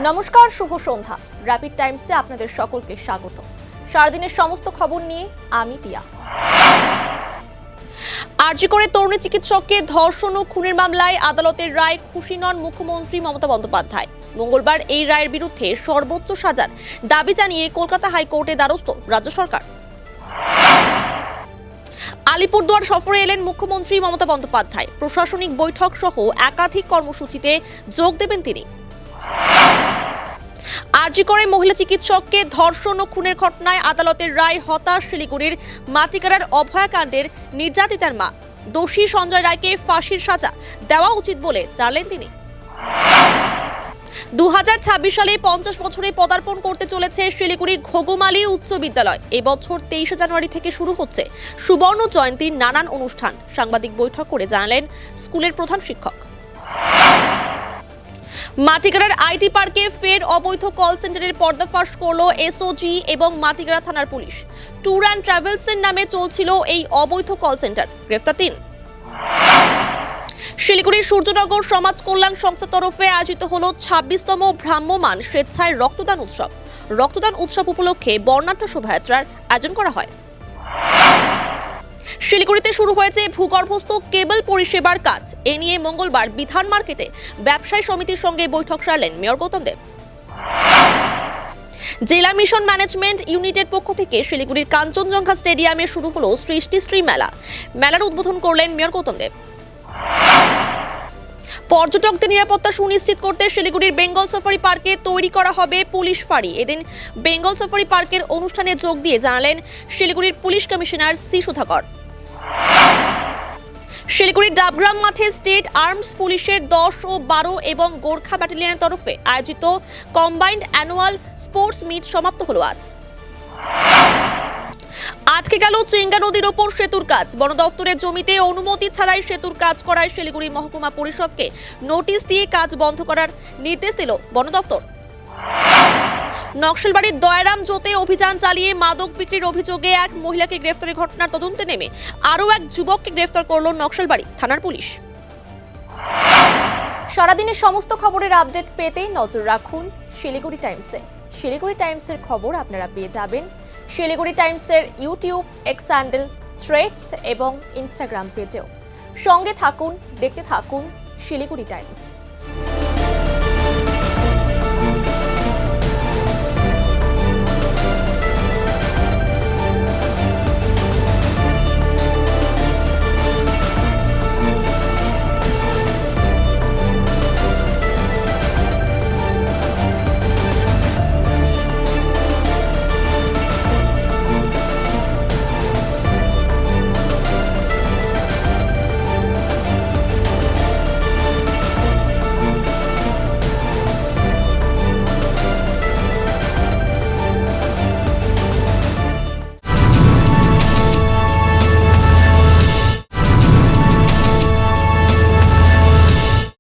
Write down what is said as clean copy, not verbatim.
নমস্কার, শুভ সন্ধ্যা। র্যাপিড টাইমসে আপনাদের সকলকে স্বাগত। সারাদিনের সমস্ত খবর নিয়ে আমি টিয়া। আরজি করে তরুণী চিকিৎসককে ধর্ষণ ও খুনের মামলায় আদালতের রায় খুশি নন মুখ্যমন্ত্রী মমতা বন্দ্যোপাধ্যায়। মঙ্গলবার এই রায়ের বিরুদ্ধে সর্বোচ্চ সাজার দাবি জানিয়ে কলকাতা হাইকোর্টে দ্বারস্থ রাজ্য সরকার। আলিপুরদুয়ার সফরে এলেন মুখ্যমন্ত্রী মমতা বন্দ্যোপাধ্যায়। প্রশাসনিক বৈঠক সহ একাধিক কর্মসূচিতে যোগ দেবেন তিনি। আরজি করে মহিলা চিকিৎসককে ধর্ষণ ও খুনের ঘটনায় আদালতের রায় হতাশ শিলিগুড়ির মাটিগাড়ার অভয়াকাণ্ডের নির্যাতিতার মা। দোষী সঞ্জয় রায়কে ফাঁসির সাজা দেওয়া উচিত বলে জানালেন তিনি। 2026 সালে 50 বছরে পদার্পণ করতে চলেছে শিলিগুড়ি ঘুঘুমালি উচ্চ বিদ্যালয়। এই বছর 23 জানুয়ারি থেকে শুরু হচ্ছে সুবর্ণ জয়ন্তীর নানান অনুষ্ঠান। সাংবাদিক বৈঠক করে জানালেন স্কুলের প্রধান শিক্ষক। মাটিগাড়ার আইটি পার্কে ফের অবৈধ কল সেন্টারের পর্দাফাশ করল এসওজি এবং মাটিগাড়া থানার পুলিশ। ট্যুর অ্যান্ড ট্রাভেলসের নামে চলছিল এই অবৈধ কল সেন্টার। গ্রেফতার 3। শিলিগুড়ির সূর্যনগর সমাজ কল্যাণ সংস্থার তরফে আয়োজিত হল 26তম ভ্রাম্যমাণ স্বেচ্ছায় রক্তদান উৎসব। রক্তদান উৎসব উপলক্ষে বর্ণাঢ্য শোভাযাত্রার আয়োজন করা হয়। শিলিগুড়িতে শুরু হয়েছে ভূগর্ভস্থ কেবল পরিষেবার কাজ। এ নিয়ে মঙ্গলবার বিধান মার্কেটে ব্যবসায়ী সমিতির সঙ্গে বৈঠক সারলেন মেয়র গৌতম দেব। জেলা মিশন ম্যানেজমেন্ট ইউনিটের পক্ষ থেকে শিলিগুড়ির কাঞ্চনজঙ্ঘা স্টেডিয়ামে শুরু হলো সৃষ্টিশ্রী মেলা। মেলার উদ্বোধন করলেন মেয়র গৌতম দেব। পর্যটকদের নিরাপত্তা সুনিশ্চিত করতে শিলিগুড়ির বেঙ্গল সাফারি পার্কে তৈরি করা হবে পুলিশ ফাঁড়ি। এদিন বেঙ্গল সাফারি পার্কের অনুষ্ঠানে যোগ দিয়ে জানালেন শিলিগুড়ির পুলিশ কমিশনার সি সুধাকর। শিলিগুড়ির ডাবগ্রাম মাঠে স্টেট আর্মস পুলিশের 10 ও 12 এবং গোর্খা ব্যাটালিয়নের তরফে আয়োজিত কম্বাইন্ড অ্যানুয়াল স্পোর্টস মিট সমাপ্ত হলো আজ। আটকে গেল চেঙ্গা নদীর ওপর সেতুর কাজ। বন দফতরের জমিতে অনুমতি ছাড়াই সেতুর কাজ করায় শিলিগুড়ি মহকুমা পরিষদকে নোটিশ দিয়ে কাজ বন্ধ করার নির্দেশ দিল বন দফতর। নকশালবাড়ির দয়ারাম জোতে অভিযান চালিয়ে মাদক বিক্রির অভিযোগে এক মহিলাকে গ্রেফতারের ঘটনার তদন্তে নেমে আরও এক যুবককে গ্রেফতার করল নকশালবাড়ি থানার পুলিশ। সারাদিনের সমস্ত খবরের আপডেট পেতে নজর রাখুন শিলিগুড়ি টাইমসে। শিলিগুড়ি টাইমসের খবর আপনারা পেয়ে যাবেন শিলিগুড়ি টাইমসের ইউটিউব, এক্স হ্যান্ডেল, থ্রেডস এবং ইনস্টাগ্রাম পেজেও। সঙ্গে থাকুন, দেখতে থাকুন শিলিগুড়ি টাইমস।